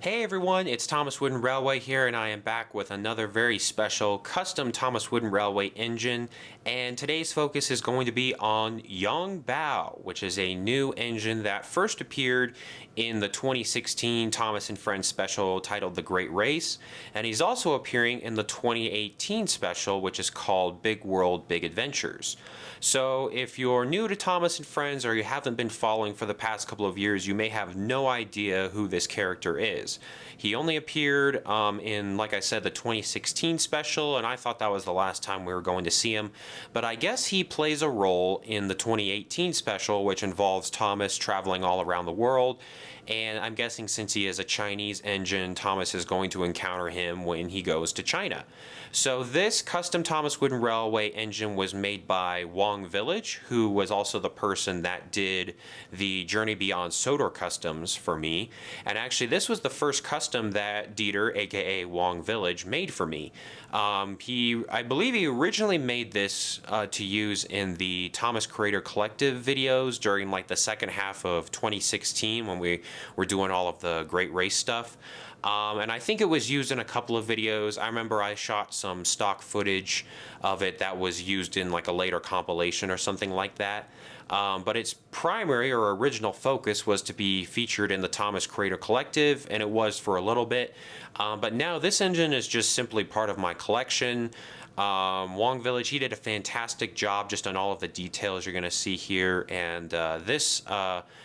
Hey everyone, it's Thomas Wooden Railway here, and I am back with another very special custom Thomas Wooden Railway engine. And today's focus is going to be on Yong Bao, which is a new engine that first appeared in the 2016 Thomas and Friends special titled The Great Race. And he's also appearing in the 2018 special, which is called Big World, Big Adventures. So if you're new to Thomas and Friends or you haven't been following for the past couple of years, you may have no idea who this character is. He only appeared in, like I said, the 2016 special, and I thought that was the last time we were going to see him. But I guess he plays a role in the 2018 special, which involves Thomas traveling all around the world. And I'm guessing since he is a Chinese engine, Thomas is going to encounter him when he goes to China. So this custom Thomas Wooden Railway engine was made by WongVillage, who was also the person that did the Journey Beyond Sodor customs for me. And actually, this was the first custom that Dieter, aka WongVillage, made for me. I believe he originally made this to use in the Thomas Creator Collective videos during like the second half of 2016 when we were doing all of the Great Race stuff. And I think it was used in a couple of videos. I remember I shot some stock footage of it that was used in like a later compilation or something like that. But its primary or original focus was to be featured in the Thomas Creator Collective, and it was for a little bit. But now this engine is just simply part of my collection. WongVillage, he did a fantastic job just on all of the details you're going to see here. And this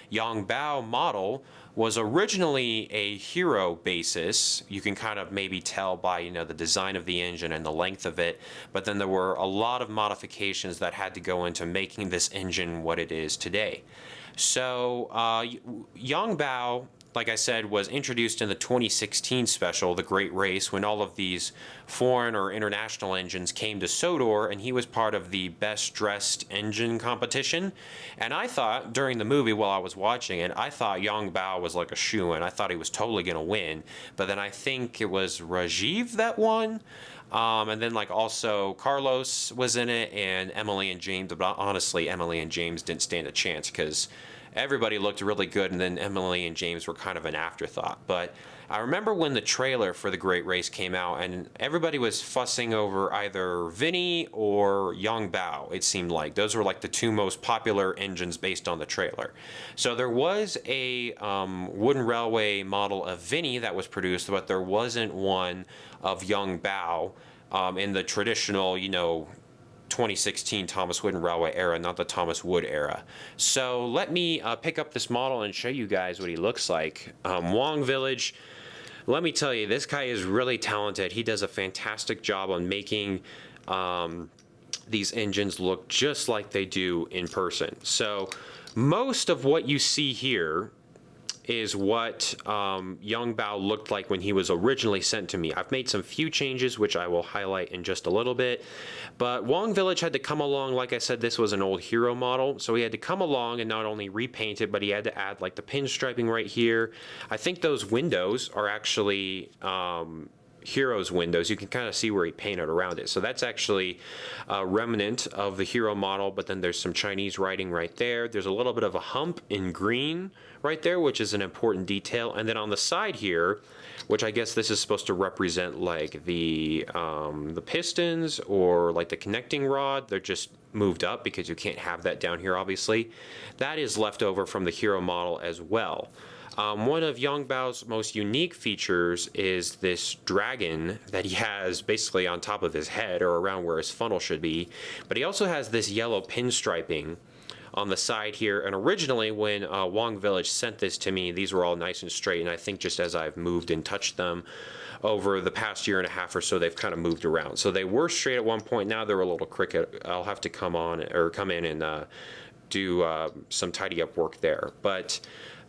Yong Bao model was originally a hero basis. You can kind of maybe tell by, the design of the engine and the length of it. But then there were a lot of modifications that had to go into making this engine what it is today. So Yong Bao, like I said, was introduced in the 2016 special, The Great Race, when all of these foreign or international engines came to Sodor, and he was part of the Best Dressed Engine competition. And I thought, during the movie while I was watching it, I thought Yong Bao was like a shoo-in. I thought he was totally going to win. But then I think it was Rajiv that won. And then like also Carlos was in it, and Emily and James. But honestly, Emily and James didn't stand a chance because everybody looked really good, and then Emily and James were kind of an afterthought. But I remember when the trailer for The Great Race came out, and everybody was fussing over either Vinny or Yong Bao, it seemed like. Those were like the two most popular engines based on the trailer. So there was a wooden railway model of Vinny that was produced, but there wasn't one of Yong Bao in the traditional, 2016 Thomas Wooden Railway era, not the Thomas Wood era. So let me pick up this model and show you guys what he looks like. WongVillage, let me tell you, this guy is really talented. He does a fantastic job on making these engines look just like they do in person. So most of what you see here is what Yong Bao looked like when he was originally sent to me. I've made some few changes, which I will highlight in just a little bit. But WongVillage had to come along. Like I said, this was an old hero model, so he had to come along and not only repaint it, but he had to add like the pinstriping right here. I think those windows are actually Hero's windows. You can kind of see where he painted around it. So that's actually a remnant of the Hero model, but then there's some Chinese writing right there. There's a little bit of a hump in green right there, which is an important detail. And then on the side here, which I guess this is supposed to represent like the pistons or like the connecting rod, they're just moved up because you can't have that down here, obviously. That is left over from the Hero model as well. One of Yong Bao's most unique features is this dragon that he has basically on top of his head or around where his funnel should be. But he also has this yellow pinstriping on the side here. And originally when WongVillage sent this to me, these were all nice and straight. And I think just as I've moved and touched them over the past year and a half or so, they've kind of moved around. So they were straight at one point. Now they're a little crooked. I'll have to come in and do some tidy up work there. But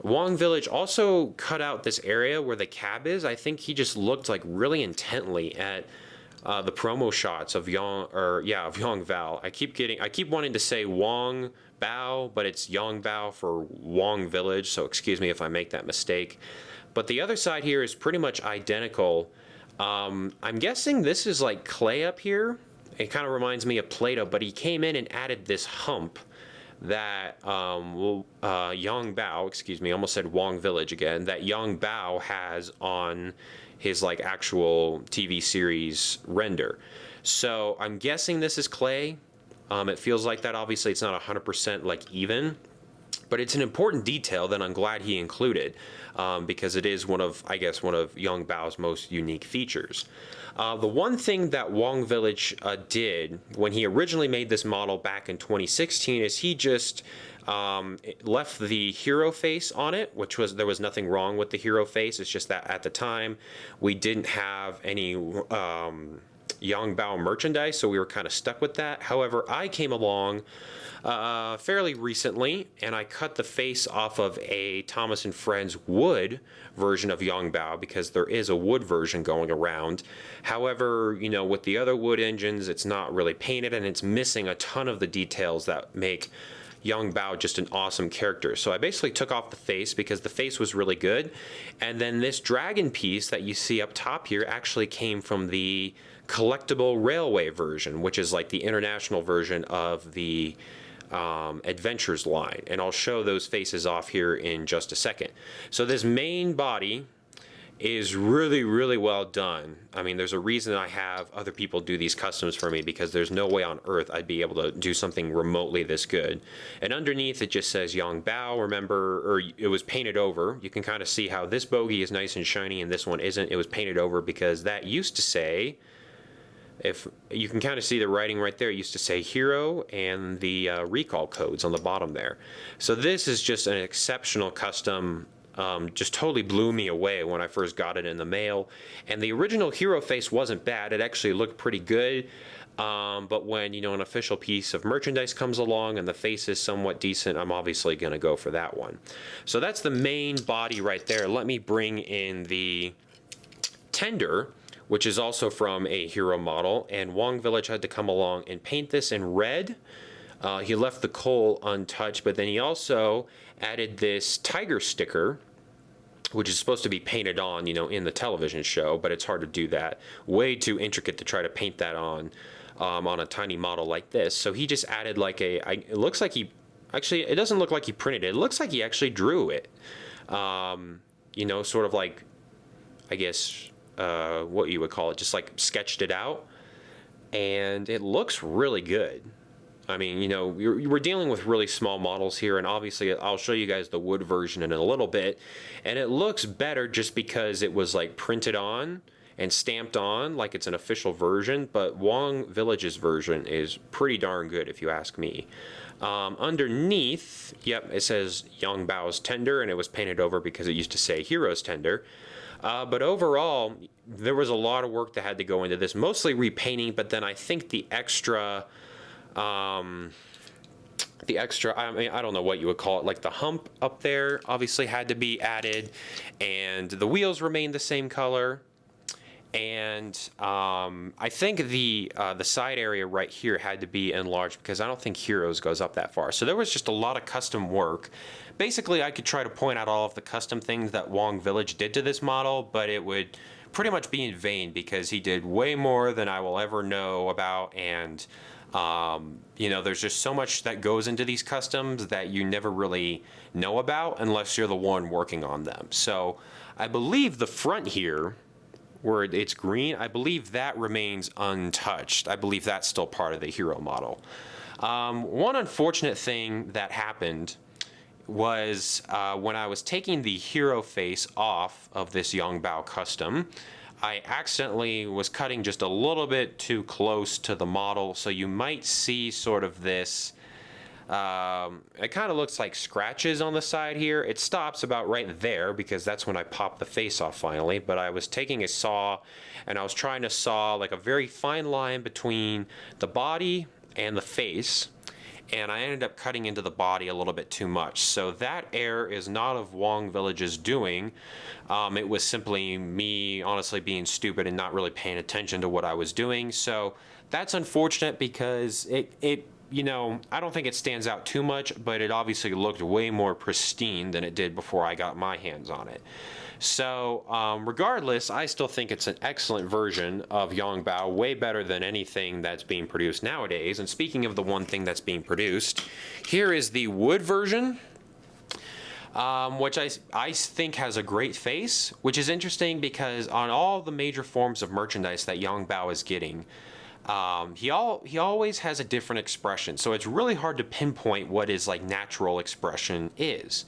WongVillage also cut out this area where the cab is. I think he just looked like really intently at the promo shots of Yong Bao. I keep wanting to say Wong Bao, but it's Yong Bao for WongVillage, so excuse me if I make that mistake. But the other side here is pretty much identical. I'm guessing this is like clay up here. It kind of reminds me of Play-Doh, but he came in and added this hump that Yong Bao, excuse me, I almost said WongVillage again, that Yong Bao has on his like actual TV series render. So I'm guessing this is clay. It feels like that. Obviously, it's not 100% like even, but it's an important detail that I'm glad he included, because it is one of, I guess, one of Yong Bao's most unique features. The one thing that WongVillage did when he originally made this model back in 2016 is he just left the hero face on it, which was, there was nothing wrong with the hero face. It's just that at the time we didn't have any Yong Bao merchandise, so we were kind of stuck with that. However, I came along fairly recently, and I cut the face off of a Thomas and Friends wood version of Yong Bao, because there is a wood version going around. However, you know, with the other wood engines, it's not really painted, and it's missing a ton of the details that make Yong Bao just an awesome character. So I basically took off the face because the face was really good, and then this dragon piece that you see up top here actually came from the Collectible Railway version, which is like the international version of the Adventures line, and I'll show those faces off here in just a second. So this main body is really, really well done. I mean, there's a reason I have other people do these customs for me, because there's no way on earth I'd be able to do something remotely this good. And underneath it just says Yong Bao, remember, or it was painted over. You can kind of see how this bogey is nice and shiny and this one isn't. It was painted over because that used to say, if you can kind of see the writing right there, it used to say hero and the recall codes on the bottom there. So this is just an exceptional custom. Just totally blew me away when I first got it in the mail. And the original hero face wasn't bad. It actually looked pretty good. But when, you know, an official piece of merchandise comes along and the face is somewhat decent, I'm obviously going to go for that one. So that's the main body right there. Let me bring in the tender, which is also from a hero model, and WongVillage had to come along and paint this in red. He left the coal untouched, but then he also added this tiger sticker, which is supposed to be painted on, you know, in the television show, but it's hard to do that. Way too intricate to try to paint that on a tiny model like this. So he just added like it looks like he, actually, it doesn't look like he printed it. It looks like he actually drew it. You know, sort of like, I guess, what you would call it, just like sketched it out, and it looks really good. I mean, you know, we're dealing with really small models here, and obviously I'll show you guys the wood version in a little bit, and it looks better just because it was like printed on and stamped on like it's an official version, but WongVillage's version is pretty darn good if you ask me. Underneath, yep, it says Yong Bao's tender, and it was painted over because it used to say Hero's tender. But overall, there was a lot of work that had to go into this, mostly repainting, but then I think the extra, I mean, I don't know what you would call it, like the hump up there obviously had to be added, and the wheels remained the same color. And I think the side area right here had to be enlarged because I don't think Heroes goes up that far. So there was just a lot of custom work. Basically, I could try to point out all of the custom things that WongVillage did to this model, but it would pretty much be in vain because he did way more than I will ever know about. And, you know, there's just so much that goes into these customs that you never really know about unless you're the one working on them. So I believe the front here, where it's green, I believe that remains untouched. I believe that's still part of the hero model. One unfortunate thing that happened was when I was taking the hero face off of this Yong Bao custom, I accidentally was cutting just a little bit too close to the model, so you might see sort of this, it kind of looks like scratches on the side here. It stops about right there because that's when I popped the face off finally, but I was taking a saw and I was trying to saw like a very fine line between the body and the face, and I ended up cutting into the body a little bit too much. So that error is not of WongVillage's doing. It was simply me honestly being stupid and not really paying attention to what I was doing. So that's unfortunate because it I don't think it stands out too much, but it obviously looked way more pristine than it did before I got my hands on it. So, regardless, I still think it's an excellent version of Yong Bao, way better than anything that's being produced nowadays. And speaking of the one thing that's being produced, here is the wood version, which I think has a great face, which is interesting because on all the major forms of merchandise that Yong Bao is getting, he always has a different expression, so it's really hard to pinpoint what his like natural expression is.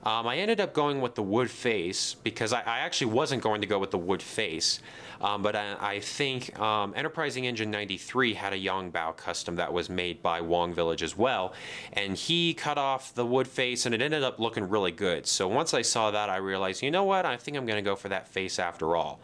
I ended up going with the wood face because I actually wasn't going to go with the wood face, but I think Enterprising Engine 93 had a Yong Bao custom that was made by WongVillage as well, and he cut off the wood face and it ended up looking really good. So once I saw that, I realized, you know what, I think I'm going to go for that face after all.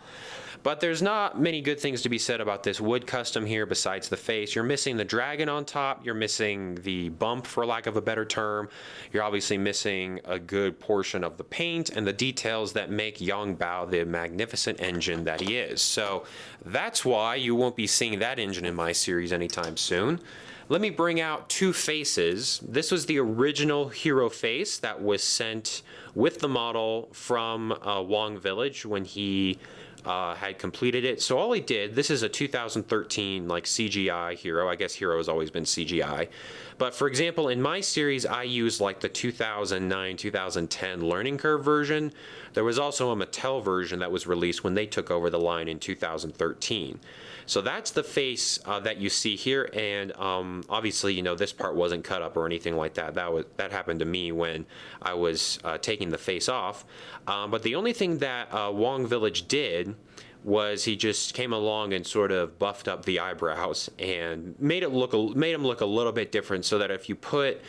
But there's not many good things to be said about this wood custom here besides the face. You're missing the dragon on top. You're missing the bump, for lack of a better term. You're obviously missing a good portion of the paint and the details that make Yong Bao the magnificent engine that he is. So that's why you won't be seeing that engine in my series anytime soon. Let me bring out two faces. This was the original hero face that was sent with the model from WongVillage when he had completed it. So all he did, this is a 2013 like CGI hero. I guess hero has always been CGI. But for example, in my series, I used like the 2009, 2010 learning curve version. There was also a Mattel version that was released when they took over the line in 2013. So that's the face that you see here, and obviously, this part wasn't cut up or anything like that. That happened to me when I was taking the face off. But the only thing that WongVillage did was he just came along and sort of buffed up the eyebrows and made him look a little bit different, so that if you put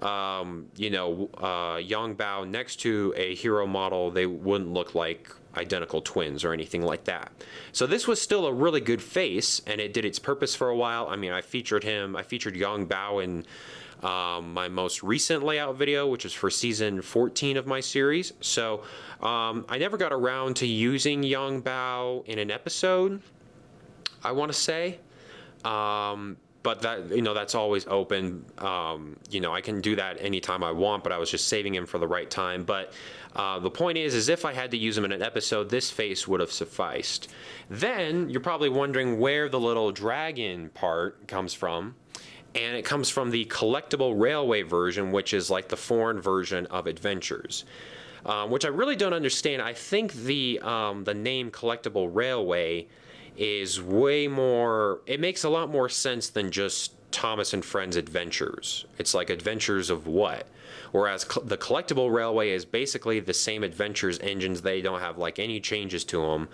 Yong Bao next to a hero model, they wouldn't look like identical twins or anything like that. So this was still a really good face, and it did its purpose for a while. I mean, I featured Yong Bao in my most recent layout video, which is for season 14 of my series. So I never got around to using Yong Bao in an episode, I want to say. But that, that's always open. I can do that anytime I want, but I was just saving him for the right time. But the point is if I had to use him in an episode, this face would have sufficed. Then you're probably wondering where the little dragon part comes from. And it comes from the Collectible Railway version, which is like the foreign version of Adventures. Which I really don't understand. I think the name Collectible Railway is way more, it makes a lot more sense than just Thomas and Friends Adventures. It's like adventures of what? Whereas the Collectible Railway is basically the same adventures engines. They don't have like any changes to them.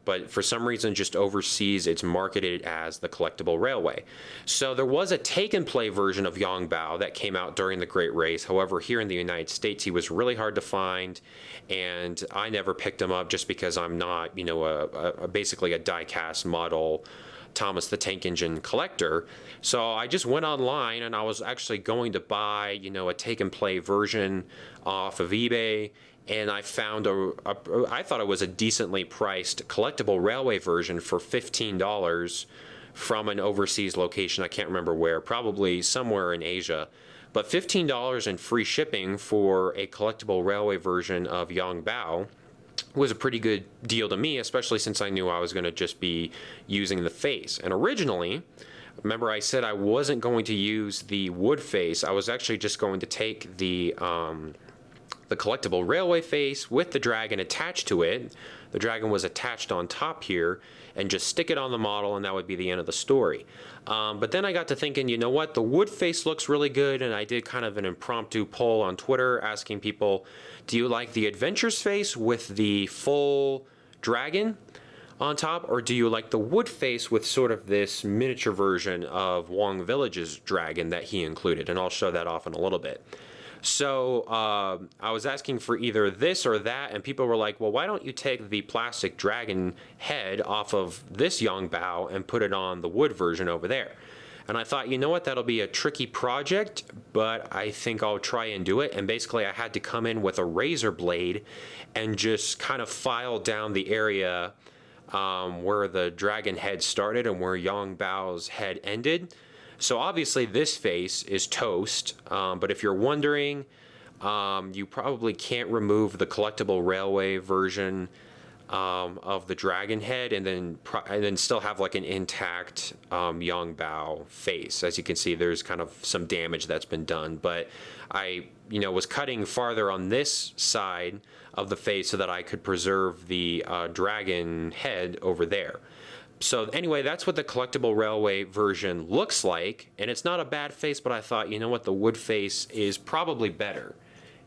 But for some reason, just overseas, it's marketed as the Collectible Railway. So there was a take-and-play version of Yong Bao that came out during the Great Race. However, here in the United States, he was really hard to find, and I never picked him up just because I'm not, basically a die-cast model Thomas the Tank Engine collector. So I just went online, and I was actually going to buy, a take-and-play version off of eBay. And I found I thought it was a decently priced Collectible Railway version for $15 from an overseas location. I can't remember where, probably somewhere in Asia. But $15 and free shipping for a Collectible Railway version of Yong Bao was a pretty good deal to me, especially since I knew I was going to just be using the face. And originally, remember I said I wasn't going to use the wood face. I was actually just going to take the Collectible Railway face with the dragon attached to it. The dragon was attached on top here, and just stick it on the model, and that would be the end of the story. But then I got to thinking, you know what, the wood face looks really good, and I did kind of an impromptu poll on Twitter asking people, do you like the Adventures face with the full dragon on top, or do you like the wood face with sort of this miniature version of WongVillage's dragon that he included? And I'll show that off in a little bit. So I was asking for either this or that, and people were like, well, why don't you take the plastic dragon head off of this Yong Bao and put it on the wood version over there? And I thought, you know what, that'll be a tricky project, but I think I'll try and do it. And basically I had to come in with a razor blade and just kind of file down the area where the dragon head started and where Yong Bao's head ended. So obviously this face is toast, but if you're wondering, you probably can't remove the Collectible Railway version of the dragon head and then still have like an intact Yong Bao face. As you can see, there's kind of some damage that's been done, but I was cutting farther on this side of the face so that I could preserve the dragon head over there. So anyway, that's what the Collectible Railway version looks like, and it's not a bad face, but I thought, you know what, the wood face is probably better.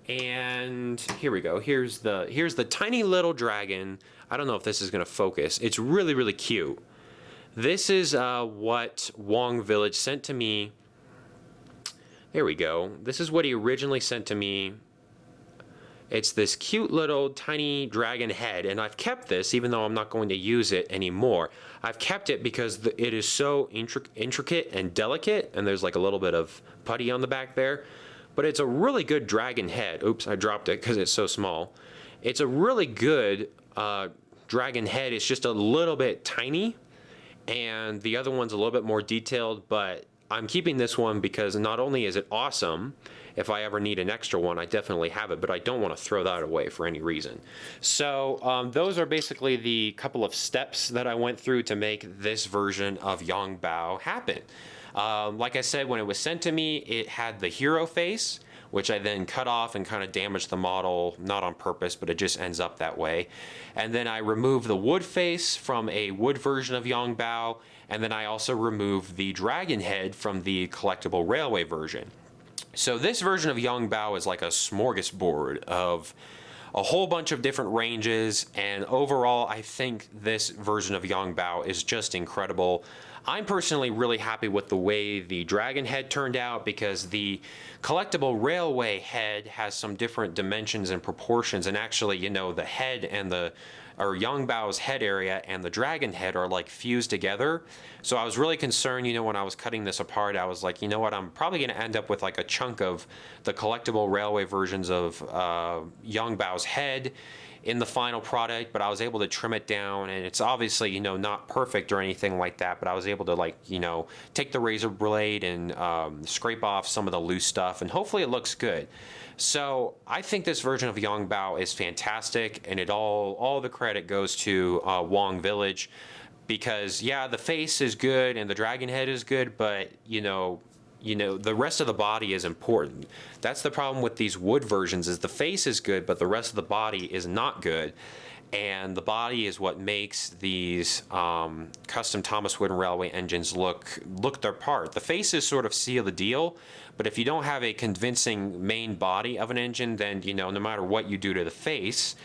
And here we go. Here's the tiny little dragon. I don't know if this is going to focus. It's really, really cute. This is what WongVillage sent to me. There we go. This is what he originally sent to me. It's this cute little tiny dragon head, and I've kept this even though I'm not going to use it anymore. I've kept it because it is so intricate and delicate, and there's like a little bit of putty on the back there. But it's a really good dragon head. Oops, I dropped it because it's so small. It's a really good dragon head. It's just a little bit tiny, and the other one's a little bit more detailed, but I'm keeping this one because not only is it awesome, if I ever need an extra one, I definitely have it, but I don't want to throw that away for any reason. So those are basically the couple of steps that I went through to make this version of Yong Bao happen. Like I said, when it was sent to me, it had the hero face, which I then cut off and kind of damaged the model, not on purpose, but it just ends up that way. And then I removed the wood face from a wood version of Yong Bao, and then I also removed the dragon head from the Collectible Railway version. So this version of Yong Bao is like a smorgasbord of a whole bunch of different ranges, and overall I think this version of Yong Bao is just incredible. I'm personally really happy with the way the dragon head turned out because the Collectible Railway head has some different dimensions and proportions, and actually, the head and Yong Bao's head area and the dragon head are like fused together. So I was really concerned, when I was cutting this apart, I was like, you know what, I'm probably going to end up with like a chunk of the Collectible Railway versions of Yong Bao's head in the final product, but I was able to trim it down, and it's obviously, not perfect or anything like that, but I was able to take the razor blade and scrape off some of the loose stuff, and hopefully it looks good. So I think this version of Yong Bao is fantastic, and all the credit goes to WongVillage, because yeah, the face is good and the dragon head is good, but the rest of the body is important. That's the problem with these wood versions, is the face is good, but the rest of the body is not good. And the body is what makes these custom Thomas Wooden Railway engines look their part. The faces sort of seal the deal, but if you don't have a convincing main body of an engine, then no matter what you do to the face,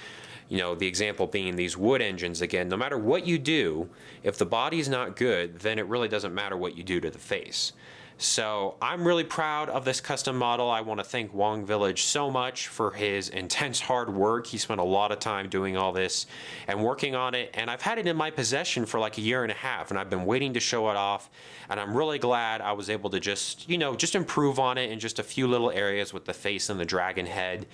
the example being these wood engines again, no matter what you do, if the body's not good, then it really doesn't matter what you do to the face. So I'm really proud of this custom model. I want to thank WongVillage so much for his intense hard work. He spent a lot of time doing all this and working on it, and I've had it in my possession for like a year and a half, and I've been waiting to show it off, and I'm really glad I was able to just improve on it in just a few little areas with the face and the dragon head.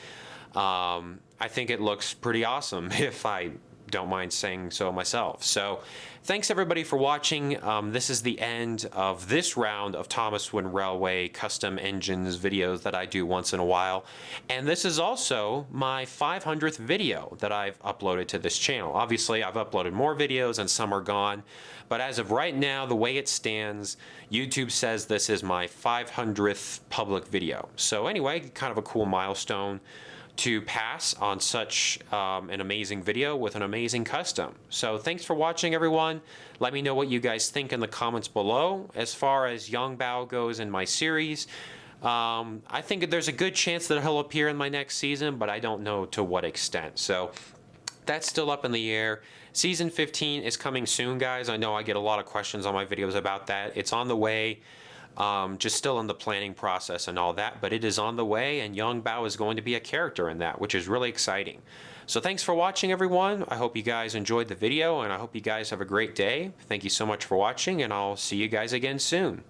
I think it looks pretty awesome, if I don't mind saying so myself. So thanks everybody for watching. This is the end of this round of Thomas Wooden Railway custom engines videos that I do once in a while, and this is also my 500th video that I've uploaded to this channel. Obviously I've uploaded more videos and some are gone, but as of right now, the way it stands, YouTube says this is my 500th public video. So anyway, kind of a cool milestone to pass on such an amazing video with an amazing custom. So thanks for watching, everyone. Let me know what you guys think in the comments below. As far as Yong Bao goes in my series, I think there's a good chance that he'll appear in my next season, but I don't know to what extent. So that's still up in the air. Season 15 is coming soon, guys. I know I get a lot of questions on my videos about that. It's on the way. Just still in the planning process and all that, but it is on the way, and Yong Bao is going to be a character in that, which is really exciting. So thanks for watching, everyone. I hope you guys enjoyed the video, and I hope you guys have a great day. Thank you so much for watching, and I'll see you guys again soon.